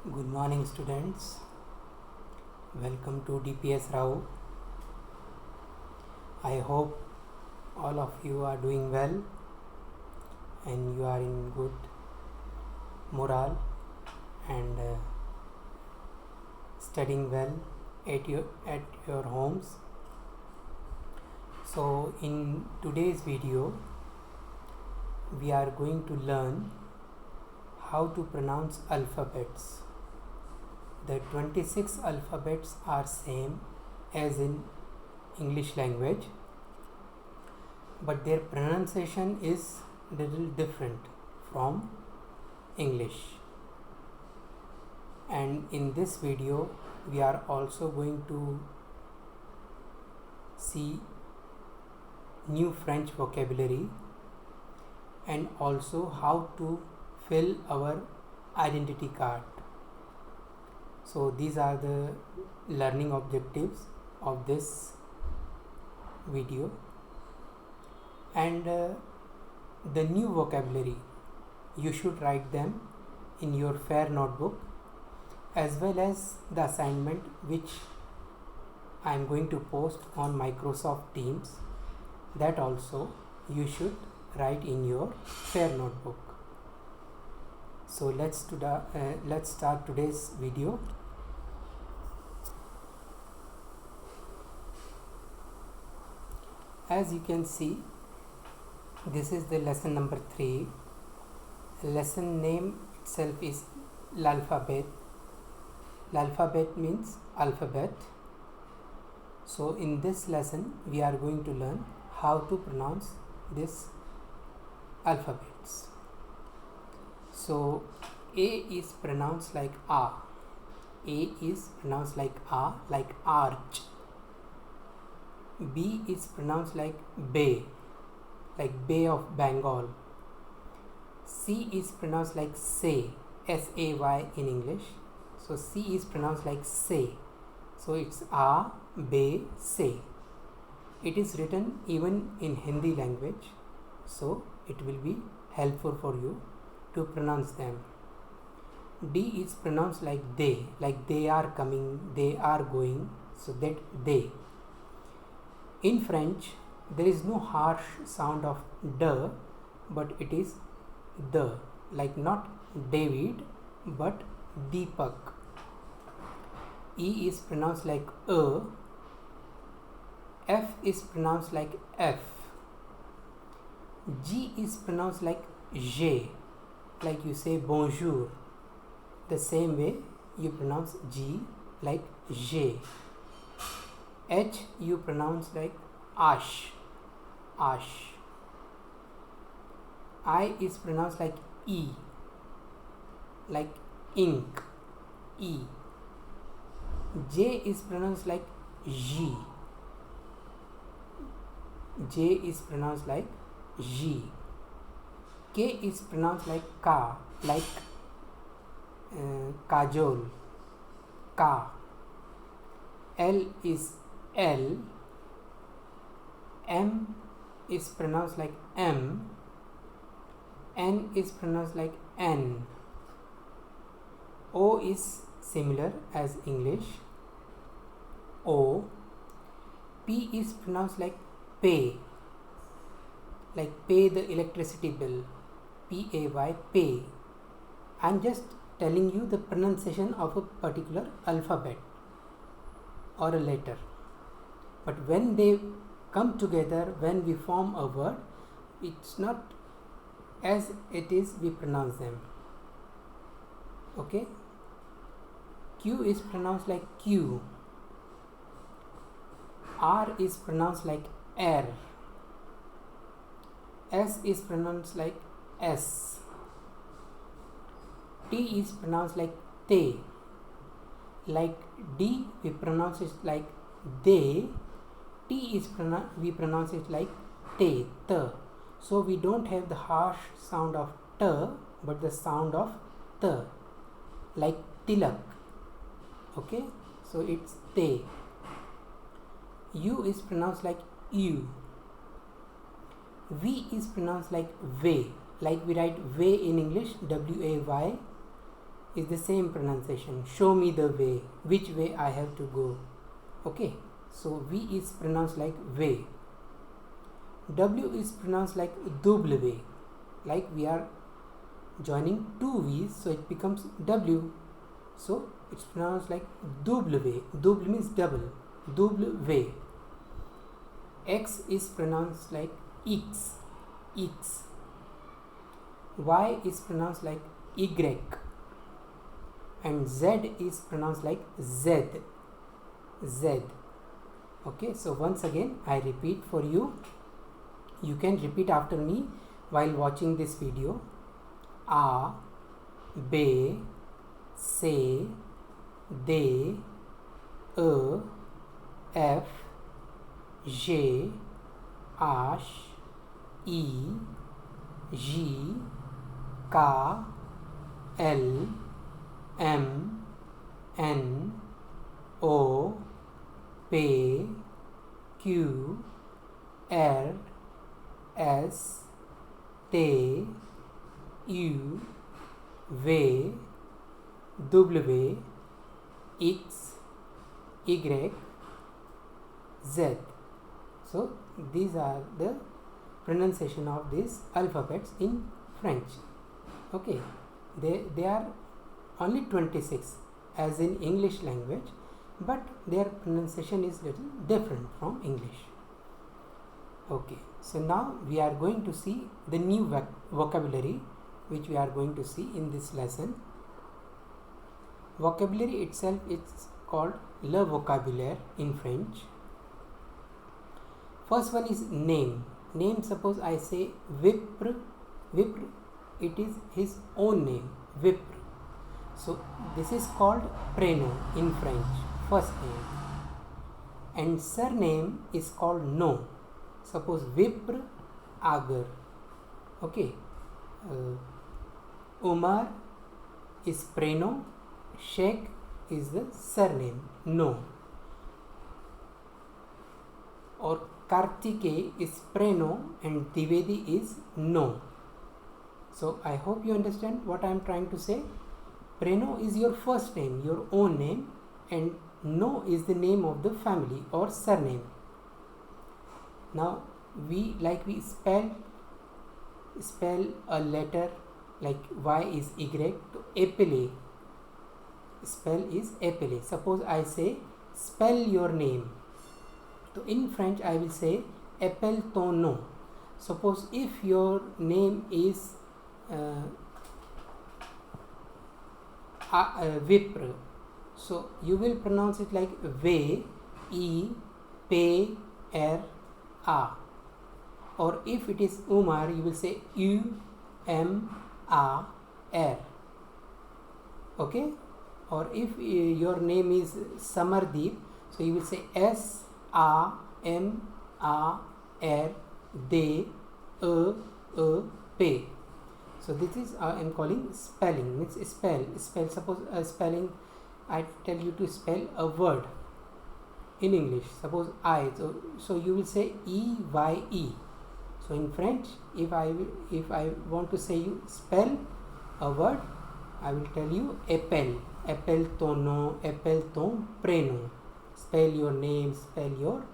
Good morning, students. Welcome to DPS Rao. I hope all of you are doing well and you are in good morale and studying well at your homes. So in today's video we are going to learn how to pronounce alphabets. The 26 alphabets are same as in English language, but their pronunciation is little different from English. And in this video we are also going to see new French vocabulary and also how to fill our identity card. So these are the learning objectives of this video, and the new vocabulary you should write them in your fair notebook, as well as the assignment which I am going to post on Microsoft Teams, that also you should write in your fair notebook. So let's start today's video. As you can see, this is the lesson number 3. Lesson name itself is l'alphabet. L'alphabet means alphabet. So in this lesson we are going to learn how to pronounce these alphabets. So A is pronounced like A. A is pronounced like A, like arch. B is pronounced like Bay, like Bay of Bengal. C is pronounced like Say, S-A-Y in English. So C is pronounced like Say. So it's A, Bay, Say. It is written even in Hindi language, so it will be helpful for you to pronounce them. D is pronounced like they are coming, they are going, so that they. In French, there is no harsh sound of D, but it is the, like not David, but Deepak. E is pronounced like E. F is pronounced like F. G is pronounced like J, like you say bonjour. The same way you pronounce G like J. H you pronounce like Ash, Ash. I is pronounced like E, like ink, E. J is pronounced like J. J is pronounced like J. K is pronounced like Ka, like Kajol, Ka. L is L. M is pronounced like M. N is pronounced like N. O is similar as English, O. P is pronounced like pay, like pay the electricity bill, P-A-Y, pay. I'm just telling you the pronunciation of a particular alphabet or a letter, but when they come together, when we form a word, it's not as it is we pronounce them. Okay. Q is pronounced like Q. R is pronounced like R. S is pronounced like S. T is pronounced like Te. Like D we pronounce it like they. T is we pronounce it like Te, T. So we don't have the harsh sound of T, but the sound of T, like Tilak. Okay, so it's Te. U is pronounced like U. V is pronounced like Way, like we write way in English, W-A-Y. is the same pronunciation. Show me the way, which way I have to go. Okay, so V is pronounced like way. W is pronounced like double, like we are joining two V's, so it becomes W. So it's pronounced like double. Double means double. Double way. X is pronounced like X. X. Y is pronounced like Y. And Z is pronounced like Z. Z. Okay, so once again I repeat for you. You can repeat after me while watching this video. A, B, C, D, E, F, G, H, I, J, K, L, M, N, O, P, Q, R, S, T, U, V, W, X, Y, Z. So these are the pronunciation of these alphabets in French. Okay, they are only 26 as in English language, but their pronunciation is little different from English. Okay, so now we are going to see the new vocabulary which we are going to see in this lesson. Vocabulary itself is called le vocabulaire in French. First one is name. Name, suppose I say Vipre. Vipre, it is his own name, Vipre. So this is called prénom in French, first name. And surname is called nom. Suppose Vipre Agar. Okay. Umar is prénom, Sheikh is the surname, nom. Or Kartike is prénom and Divedi is nom. So I hope you understand what I am trying to say. Prénom is your first name, your own name, and nom is the name of the family or surname. Now we spell a letter like Y is Y, to appelé. Spell is appelé. Suppose I say spell your name. So in French I will say appelle ton nom. Suppose if your name is Vipre, so you will pronounce it like V, E, P, R, A. Or if it is Umar, you will say U, M, A, R. Okay? Or if your name is Samardeep, so you will say S, A, M, A, R, D, E, P. So this is I am calling spelling, means spell. Suppose spelling, I tell you to spell a word in English. Suppose I, so you will say E-Y-E. So in French, if I want to say you spell a word, I will tell you appelle. Appelle ton nom, appelle ton prénom. Spell your name, spell your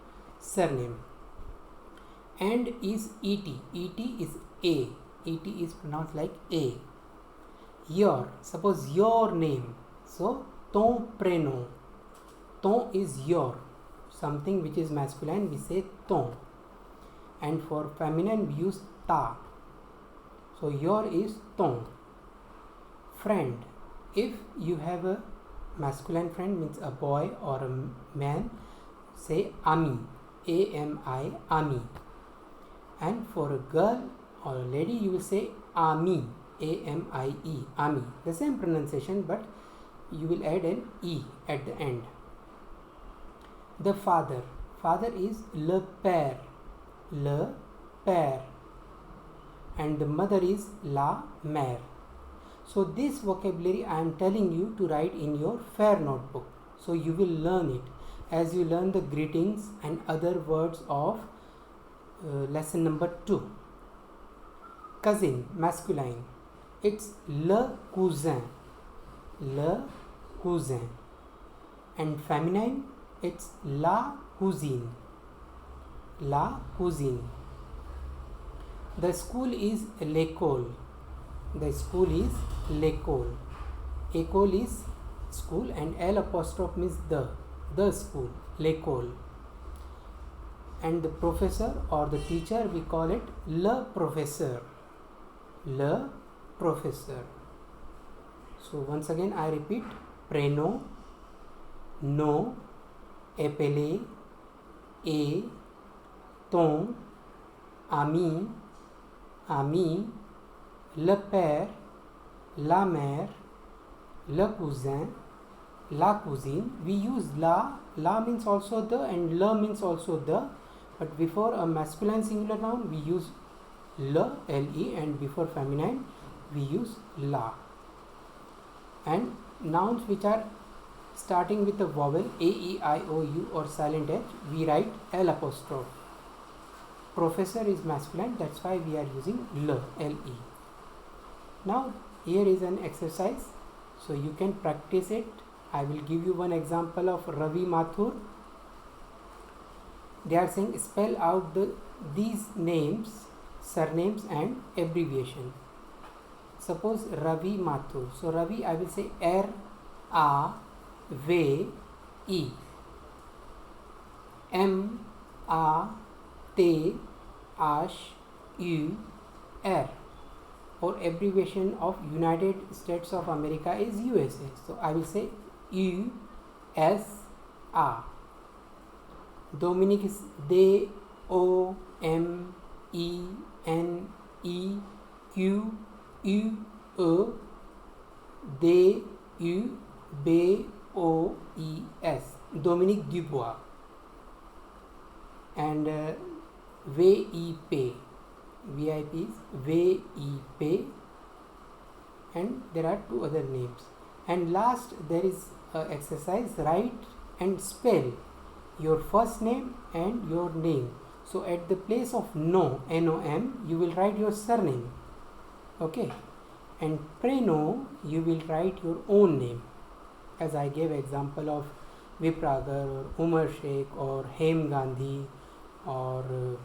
surname. And is et. Et is a. Et is pronounced like a. Your. Suppose your name. So ton prénom. Ton is your. Something which is masculine, we say ton. And for feminine, we use ta. So your is ton. Friend. If you have a masculine friend, means a boy or a man, say ami. A-M-I, ami. And for a girl or a lady, you will say ami. A-M-I-E, ami. The same pronunciation, but you will add an E at the end. The father. Father is le père. Le père. And the mother is la mère. So this vocabulary I am telling you to write in your fair notebook. So you will learn it as you learn the greetings and other words of lesson number 2. Cousin, masculine. It's le cousin. le cousin, and feminine it's la cousine, la cousine. The school is l'école, the school is l'école. École is school and L apostrophe means the school, l'école. And the professor or the teacher, we call it le professeur, le professeur. So once again I repeat: prénom, nom, appelé, et, ton, ami, ami, le père, la mère, le cousin, la cousine. We use la means also the, and le means also the, but before a masculine singular noun we use le, and before feminine we use la. And nouns which are starting with a vowel a, e, I, o, u or silent h, we write l apostrophe. Professor is masculine, that's why we are using le, le. Now here is an exercise, so you can practice it. I will give you one example of Ravi Mathur. They are saying spell out these names, surnames and abbreviation. Suppose Ravi Mathur. So Ravi, I will say R-A-V-E, M-A-T-H-U-R, or abbreviation of United States of America is USA. So I will say USA. Dominic is D-O-M-E-N-E-Q-U-E-D-U-B-O-E-S, Dominic Dubois. And VIP, VIP is VIP, and there are two other names. And last there is exercise: write and spell your first name and your name. So at the place of nom, N-O-M, you will write your surname, okay, and prénom you will write your own name, as I gave example of Vipragar or Umar Sheikh or Hem Gandhi or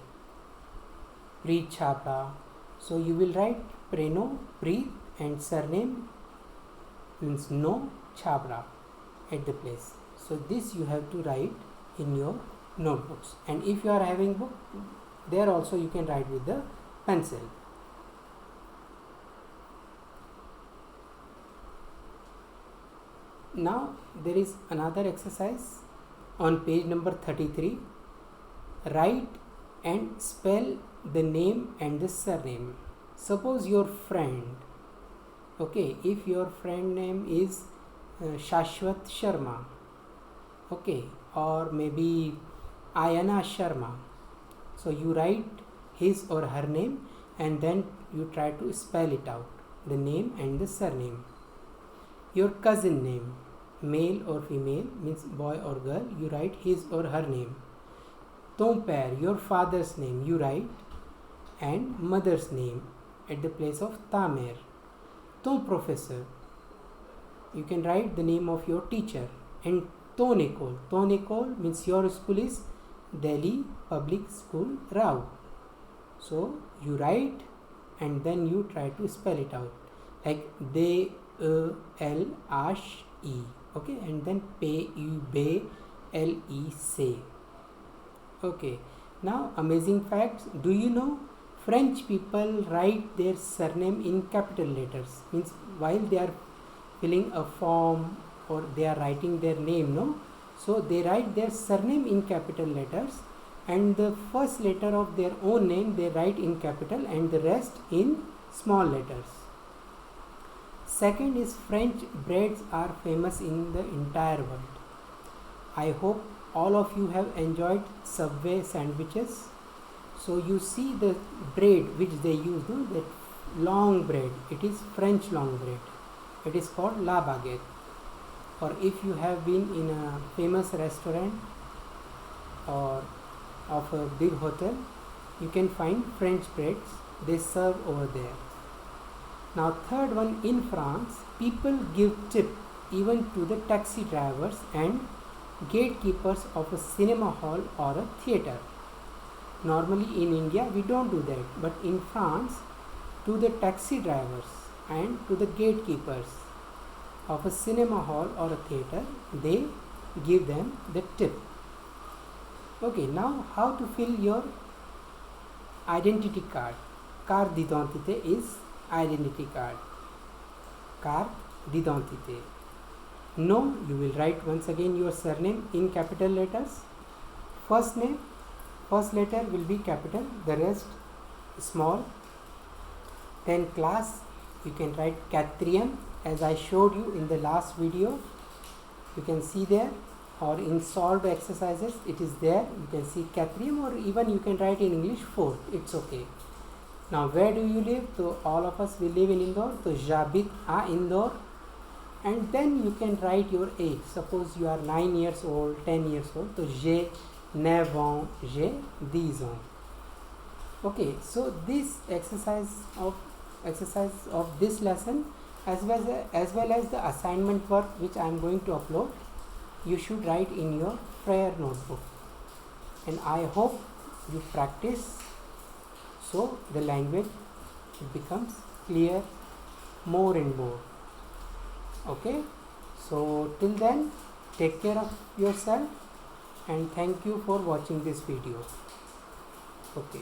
Preet Chhabra. So you will write prénom Preet and surname means no Chhabra at the place. So this you have to write in your notebooks, and if you are having book, there also you can write with the pencil. Now there is another exercise on page number 33. Write and spell the name and the surname. Suppose your friend, okay, if your friend name is Shashwat Sharma, okay, or maybe Ayana Sharma, so you write his or her name and then you try to spell it out, the name and the surname. Your cousin name, male or female, means boy or girl, you write his or her name. Ton père, your father's name, you write, and mother's name at the place of ta mère. Ton professeur, you can write the name of your teacher. And ton école, means your school is Delhi Public School Rao. So you write and then you try to spell it out, like D-E-L-H-E, okay, and then P-U-B-L-E-C. Okay, now amazing facts. Do you know French people write their surname in capital letters? Means while they are filling a form or they are writing their name, no? So they write their surname in capital letters, and the first letter of their own name they write in capital and the rest in small letters. Second is French breads are famous in the entire world. I hope all of you have enjoyed Subway sandwiches. So you see the bread which they use, no? That long bread, it is French long bread. It is called la baguette. Or if you have been in a famous restaurant or of a big hotel, you can find French breads, they serve over there. Now third one, in France, people give tip even to the taxi drivers and gatekeepers of a cinema hall or a theater. Normally in India we don't do that, but in France, to the taxi drivers and to the gatekeepers of a cinema hall or a theater, they give them the tip. Okay, now how to fill your identity card. Carte d'identité is identity card. Carte d'identité. No, you will write once again your surname in capital letters. First name, first letter will be capital, the rest small. Then class, you can write quatrième as I showed you in the last video. You can see there, or in solved exercises it is there. You can see quatrième, or even you can write in English fourth. It's okay. Now where do you live? So all of us will live in Indore. So j'habite à Indore. And then you can write your age. Suppose you are 9 years old, 10 years old. So j'ai 9 ans, j'ai 10 ans. Okay, so this exercise of this lesson, as well as the assignment work which I am going to upload, you should write in your prayer notebook. And I hope you practice so the language becomes clear more and more. Okay, so till then, take care of yourself and thank you for watching this video. Okay.